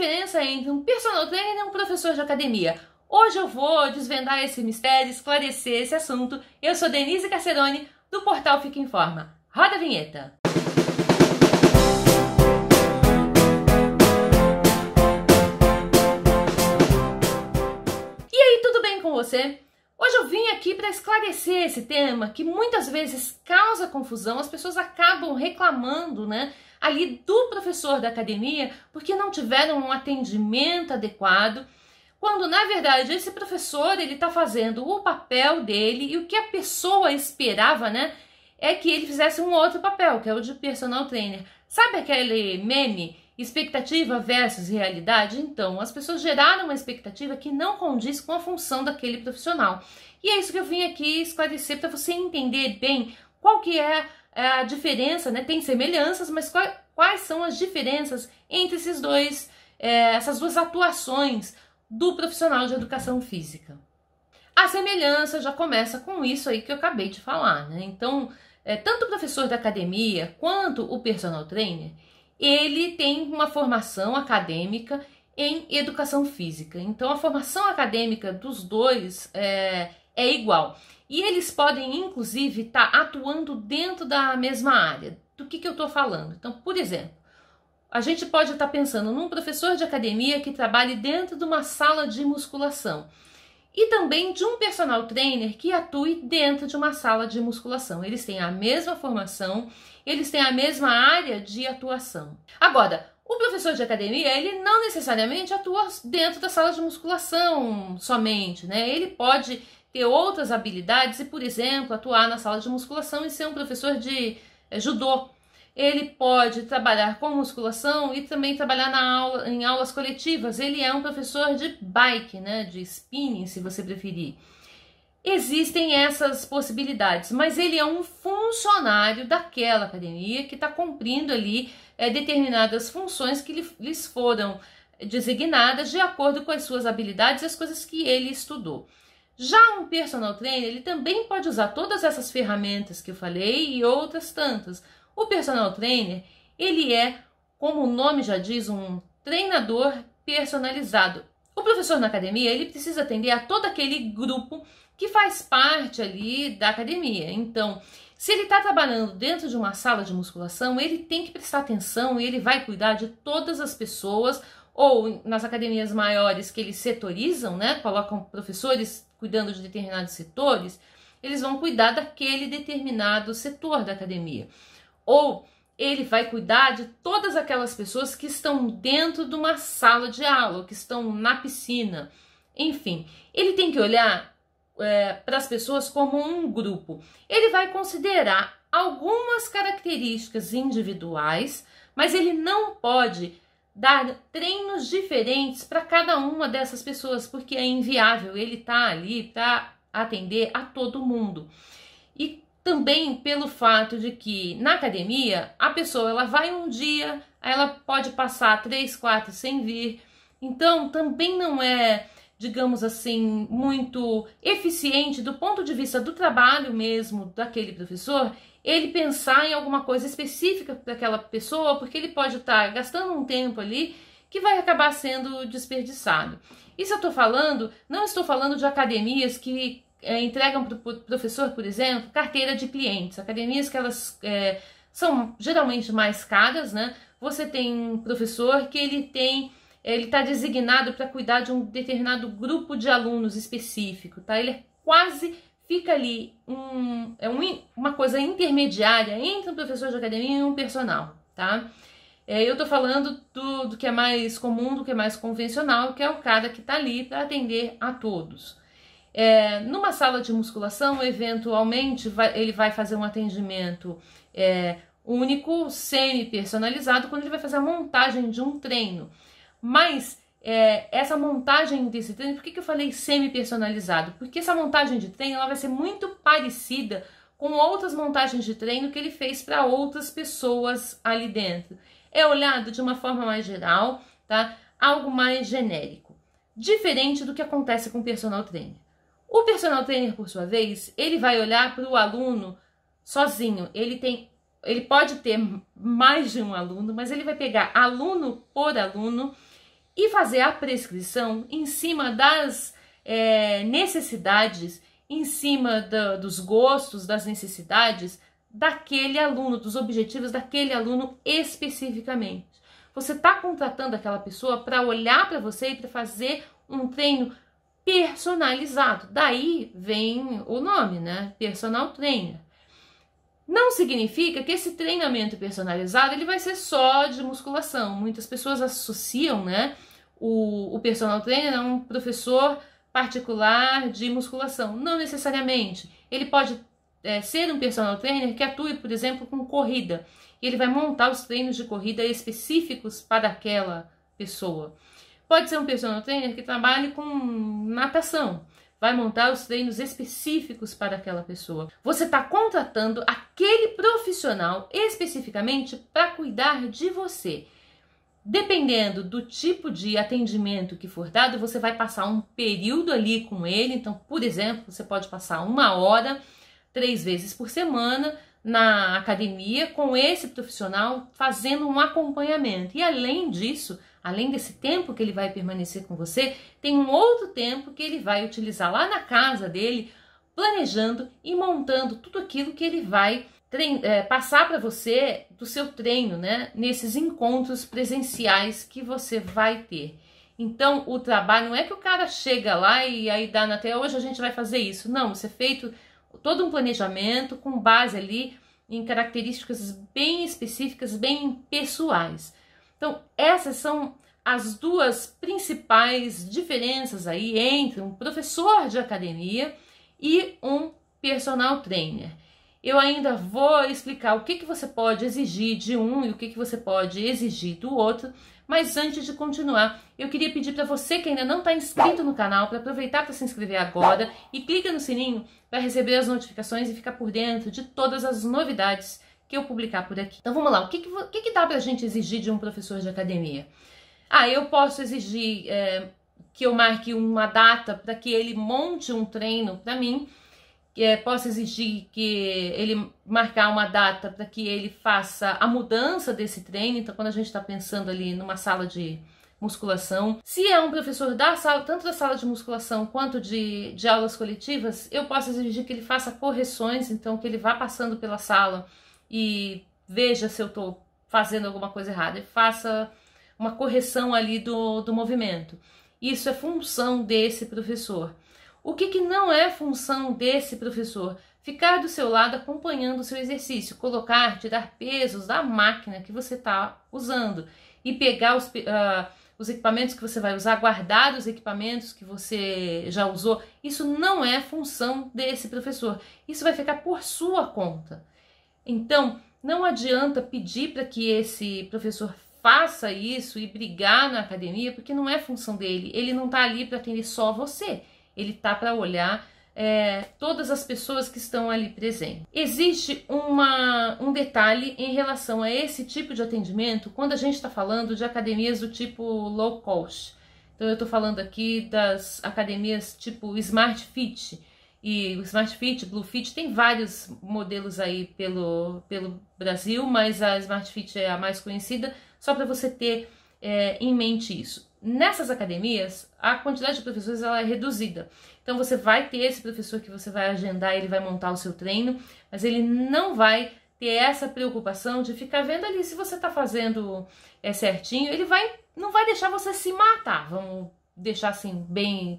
diferença entre um personal trainer e um professor de academia? Hoje eu vou desvendar esse mistério, esclarecer esse assunto. Eu sou Denise Carcerone, do portal Fica em Forma. Roda a vinheta! E aí, tudo bem com você? Hoje eu vim aqui para esclarecer esse tema que muitas vezes causa confusão. As pessoas acabam reclamando, ali do professor da academia porque não tiveram um atendimento adequado, quando na verdade esse professor ele está fazendo o papel dele e o que a pessoa esperava, é que ele fizesse um outro papel, que é o de personal trainer. Sabe aquele meme, expectativa versus realidade? Então, as pessoas geraram uma expectativa que não condiz com a função daquele profissional. E é isso que eu vim aqui esclarecer para você entender bem qual que é a diferença, Tem semelhanças, mas quais são as diferenças entre essas duas atuações do profissional de educação física. A semelhança já começa com isso aí que eu acabei de falar, Então, tanto o professor da academia quanto o personal trainer, ele tem uma formação acadêmica em educação física. Então, a formação acadêmica dos dois é igual. E eles podem, inclusive, estar atuando dentro da mesma área. Do que eu estou falando? Então, por exemplo, a gente pode estar pensando num professor de academia que trabalhe dentro de uma sala de musculação. E também de um personal trainer que atue dentro de uma sala de musculação. Eles têm a mesma formação, eles têm a mesma área de atuação. Agora, o professor de academia, ele não necessariamente atua dentro da sala de musculação somente, Ele pode ter outras habilidades e, por exemplo, atuar na sala de musculação e ser um professor de judô. Ele pode trabalhar com musculação e também trabalhar em aulas coletivas. Ele é um professor de bike, de spinning, se você preferir. Existem essas possibilidades, mas ele é um funcionário daquela academia que está cumprindo ali determinadas funções que lhes foram designadas de acordo com as suas habilidades e as coisas que ele estudou. Já um personal trainer, ele também pode usar todas essas ferramentas que eu falei e outras tantas. O personal trainer, ele é, como o nome já diz, um treinador personalizado. O professor na academia, ele precisa atender a todo aquele grupo que faz parte ali da academia. Então, se ele está trabalhando dentro de uma sala de musculação, ele tem que prestar atenção e ele vai cuidar de todas as pessoas, ou nas academias maiores que eles setorizam, colocam professores cuidando de determinados setores, eles vão cuidar daquele determinado setor da academia. Ou ele vai cuidar de todas aquelas pessoas que estão dentro de uma sala de aula, que estão na piscina. Enfim, ele tem que olhar para as pessoas como um grupo. Ele vai considerar algumas características individuais, mas ele não pode dar treinos diferentes para cada uma dessas pessoas, porque é inviável. Ele está ali para atender a todo mundo. E também pelo fato de que na academia a pessoa ela vai um dia, ela pode passar 3, 4 sem vir. Então também não é, digamos assim, muito eficiente do ponto de vista do trabalho mesmo daquele professor, ele pensar em alguma coisa específica para aquela pessoa, porque ele pode estar gastando um tempo ali que vai acabar sendo desperdiçado. Isso eu estou falando, não estou falando de academias que entregam para o professor, por exemplo, carteira de clientes. Academias que elas são geralmente mais caras, Você tem um professor que ele está designado para cuidar de um determinado grupo de alunos específico, Ele fica ali uma coisa intermediária entre um professor de academia e um personal, Eu estou falando do que é mais comum, do que é mais convencional, que é o cara que está ali para atender a todos. Numa sala de musculação, eventualmente, ele vai fazer um atendimento único, semi-personalizado, quando ele vai fazer a montagem de um treino. Mas essa montagem desse treino, por que eu falei semi-personalizado? Porque essa montagem de treino ela vai ser muito parecida com outras montagens de treino que ele fez para outras pessoas ali dentro. É olhado de uma forma mais geral, algo mais genérico. Diferente do que acontece com o personal trainer. O personal trainer, por sua vez, ele vai olhar para o aluno sozinho. Ele pode ter mais de um aluno, mas ele vai pegar aluno por aluno e fazer a prescrição em cima das necessidades, em cima dos gostos, das necessidades daquele aluno, dos objetivos daquele aluno especificamente. Você está contratando aquela pessoa para olhar para você e para fazer um treino personalizado. Daí vem o nome, né? Personal Trainer. Não significa que esse treinamento personalizado ele vai ser só de musculação. Muitas pessoas associam, né, o personal trainer a um professor particular de musculação. Não necessariamente. Ele pode ser um personal trainer que atue, por exemplo, com corrida. Ele vai montar os treinos de corrida específicos para aquela pessoa. Pode ser um personal trainer que trabalhe com natação. Vai montar os treinos específicos para aquela pessoa. Você está contratando aquele profissional especificamente para cuidar de você. Dependendo do tipo de atendimento que for dado, você vai passar um período ali com ele. Então, por exemplo, você pode passar 1 hora, 3 vezes por semana, na academia, com esse profissional, fazendo um acompanhamento. E além disso, além desse tempo que ele vai permanecer com você, tem um outro tempo que ele vai utilizar lá na casa dele, planejando e montando tudo aquilo que ele vai passar para você do seu treino, né? Nesses encontros presenciais que você vai ter. Então, o trabalho não é que o cara chega lá e aí dá na tela, hoje a gente vai fazer isso. Não, isso é feito todo um planejamento com base ali em características bem específicas, bem pessoais. Então, essas são as duas principais diferenças aí entre um professor de academia e um personal trainer. Eu ainda vou explicar o que você pode exigir de um e o que você pode exigir do outro, mas antes de continuar, eu queria pedir para você que ainda não está inscrito no canal, para aproveitar para se inscrever agora e clica no sininho para receber as notificações e ficar por dentro de todas as novidades que eu publicar por aqui. Então vamos lá, o que dá para a gente exigir de um professor de academia? Eu posso exigir que eu marque uma data para que ele monte um treino para mim, posso exigir que ele marcar uma data para que ele faça a mudança desse treino. Então, quando a gente está pensando ali numa sala de musculação, se é um professor da sala, tanto da sala de musculação quanto de aulas coletivas, eu posso exigir que ele faça correções, então que ele vá passando pela sala e veja se eu estou fazendo alguma coisa errada e faça uma correção ali do movimento. Isso é função desse professor. O que não é função desse professor? Ficar do seu lado acompanhando o seu exercício, colocar, tirar pesos da máquina que você está usando e pegar os equipamentos que você vai usar, guardar os equipamentos que você já usou. Isso não é função desse professor. Isso vai ficar por sua conta. Então, não adianta pedir para que esse professor faça isso e brigar na academia, porque não é função dele. Ele não está ali para atender só você. Ele está para olhar todas as pessoas que estão ali presentes. Existe um detalhe em relação a esse tipo de atendimento quando a gente está falando de academias do tipo low cost. Então eu estou falando aqui das academias tipo Smart Fit. E o Smart Fit, Blue Fit, tem vários modelos aí pelo Brasil, mas a Smart Fit é a mais conhecida, só para você ter em mente isso. Nessas academias, a quantidade de professores ela é reduzida. Então você vai ter esse professor que você vai agendar, ele vai montar o seu treino, mas ele não vai ter essa preocupação de ficar vendo ali se você está fazendo certinho. Ele não vai deixar você se matar, vamos deixar assim,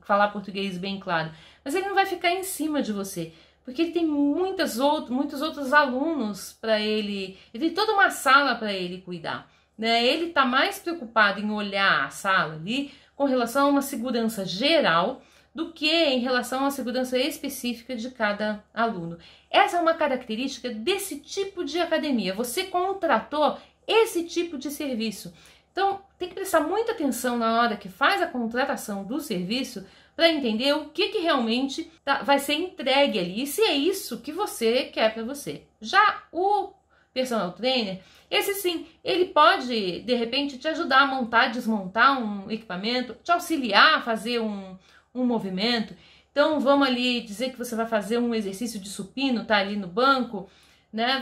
falar português bem claro. Mas ele não vai ficar em cima de você, porque ele tem muitos outros alunos para ele tem toda uma sala para ele cuidar. Ele está mais preocupado em olhar a sala ali com relação a uma segurança geral do que em relação à segurança específica de cada aluno. Essa é uma característica desse tipo de academia. Você contratou esse tipo de serviço. Então, tem que prestar muita atenção na hora que faz a contratação do serviço para entender o que realmente vai ser entregue ali e se é isso que você quer para você. Já o personal trainer, esse sim, ele pode, de repente, te ajudar a montar, desmontar um equipamento, te auxiliar a fazer um movimento. Então, vamos ali dizer que você vai fazer um exercício de supino, tá ali no banco, né?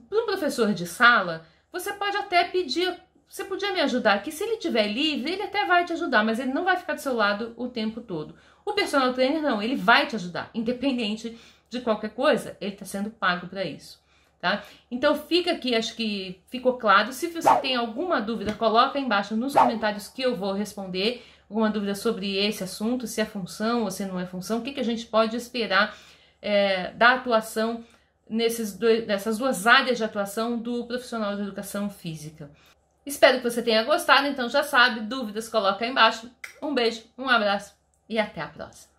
Para um professor de sala, você pode até pedir, você podia me ajudar aqui? Se ele estiver livre, ele até vai te ajudar, mas ele não vai ficar do seu lado o tempo todo. O personal trainer não, ele vai te ajudar, independente de qualquer coisa, ele está sendo pago para isso, tá? Então fica aqui, acho que ficou claro. Se você tem alguma dúvida, coloca aí embaixo nos comentários que eu vou responder. Alguma dúvida sobre esse assunto, se é função ou se não é função, o que a gente pode esperar da atuação nessas duas áreas de atuação do profissional de educação física. Espero que você tenha gostado, então já sabe, dúvidas coloca aí embaixo. Um beijo, um abraço e até a próxima.